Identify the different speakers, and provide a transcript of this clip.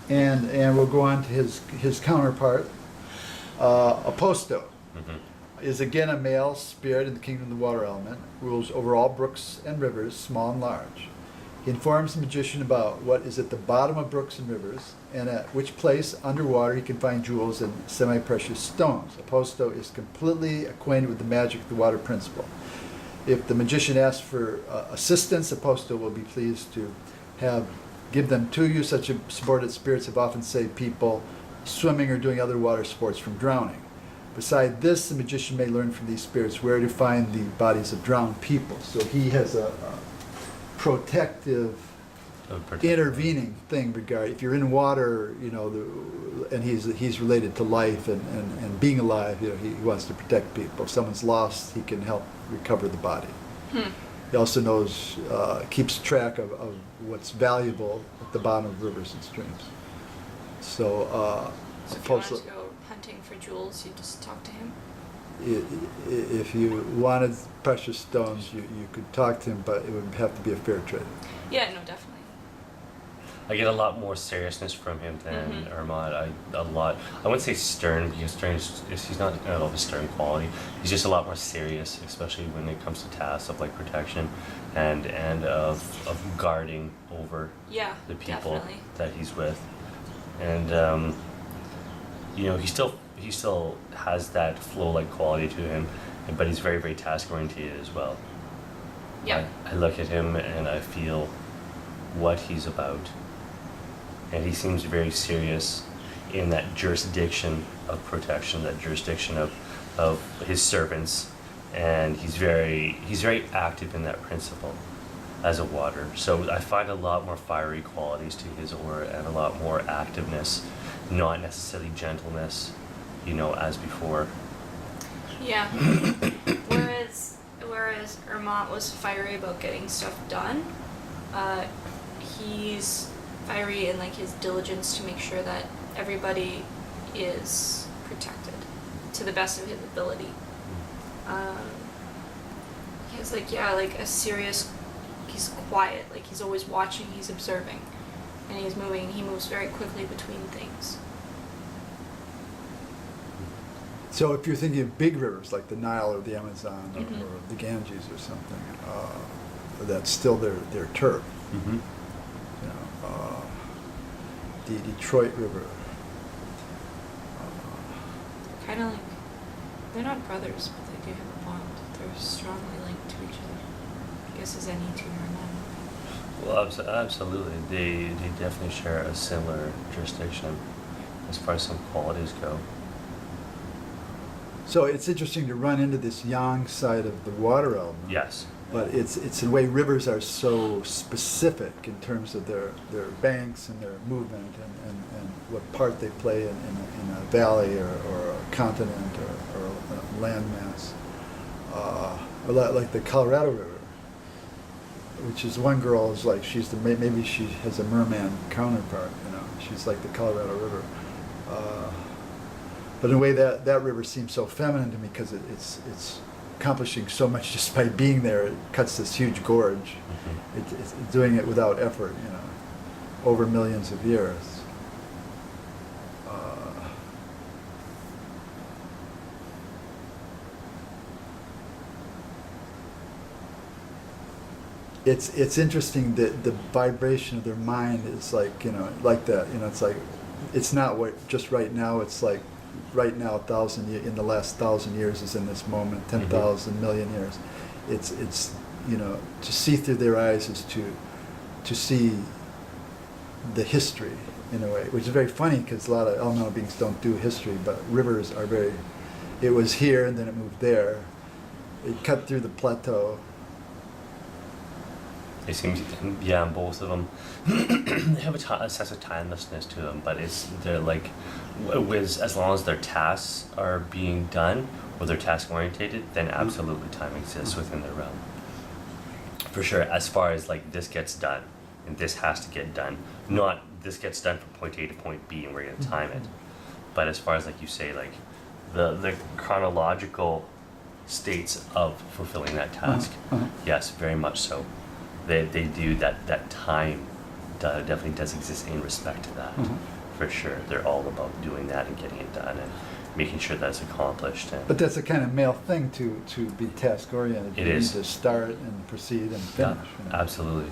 Speaker 1: And we'll go on to his counterpart, Aposto. Is again a male spirit in the kingdom of the water element, rules over all brooks and rivers, small and large. He informs the magician about what is at the bottom of brooks and rivers, and at which place underwater he can find jewels and semi-precious stones. Aposto is completely acquainted with the magic of the water principle. If the magician asks for assistance, Aposto will be pleased to give them to you. Such subordinate spirits have often saved people swimming or doing other water sports from drowning. Beside this, the magician may learn from these spirits where to find the bodies of drowned people. So he has a protective, intervening thing regarding if you're in water, and he's related to life and being alive. He wants to protect people. If someone's lost, he can help recover the body. He also knows, keeps track of what's valuable at the bottom of rivers and streams. So
Speaker 2: if you wanted to go hunting for jewels, you just talk to him?
Speaker 1: If you wanted precious stones, you could talk to him, but it would have to be a fair trade.
Speaker 2: Yeah, no, definitely.
Speaker 3: I get a lot more seriousness from him than Merman. I wouldn't say stern, because stern he's not of a stern quality. He's just a lot more serious, especially when it comes to tasks of like protection and of guarding over the people
Speaker 2: definitely.
Speaker 3: that he's with. And he still has that flow-like quality to him, but he's very, very task-oriented as well.
Speaker 2: Yeah.
Speaker 3: I look at him and I feel what he's about. And he seems very serious in that jurisdiction of protection, that jurisdiction of his servants, and he's very active in that principle as a water. So I find a lot more fiery qualities to his aura and a lot more activeness, not necessarily gentleness, as before.
Speaker 2: Yeah. Whereas Merman was fiery about getting stuff done, he's fiery in like his diligence to make sure that everybody is protected to the best of his ability. He has a serious. He's quiet, like he's always watching, he's observing, and he's moving. He moves very quickly between things.
Speaker 1: So if you're thinking of big rivers like the Nile or the Amazon or the Ganges or something, that's still their turf. The Detroit River.
Speaker 2: Kind of like, they're not brothers, but they do have a bond. They're strongly linked to each other. I guess as any two are men.
Speaker 3: Well, absolutely. They definitely share a similar jurisdiction as far as some qualities go.
Speaker 1: So it's interesting to run into this yang side of the water element.
Speaker 3: Yes.
Speaker 1: But it's in a way rivers are so specific in terms of their banks and their movement and what part they play in a valley or a continent or a landmass. A lot like the Colorado River, which is one girl is like maybe she has a merman counterpart. She's like the Colorado River. But in a way that river seems so feminine to me because it's accomplishing so much just by being there. It cuts this huge gorge. It's doing it without effort, over millions of years. It's interesting that the vibration of their mind is like that. It's like it's not what just right now. It's like right now, in the last 1,000 years is in this moment, 10,000 million years. It's to see through their eyes is to see the history in a way, which is very funny because a lot of elemental beings don't do history, but rivers are very. It was here and then it moved there. It cut through the plateau.
Speaker 3: It seems, both of them they have a sense of timelessness to them, but they're like, as long as their tasks are being done or they're task orientated, then absolutely time exists within their realm. For sure, as far as like this gets done and this has to get done, not this gets done from point A to point B and we're going to time it. But as far as like you say, like the chronological states of fulfilling that task, yes, very much so. They do that time definitely does exist in respect to that,
Speaker 1: Mhm.
Speaker 3: for sure. They're all about doing that and getting it done and making sure that's accomplished. And
Speaker 1: But that's a kind of male thing to be task oriented.
Speaker 3: It
Speaker 1: You
Speaker 3: is.
Speaker 1: need to start and proceed and
Speaker 3: yeah,
Speaker 1: finish. you know.
Speaker 3: absolutely.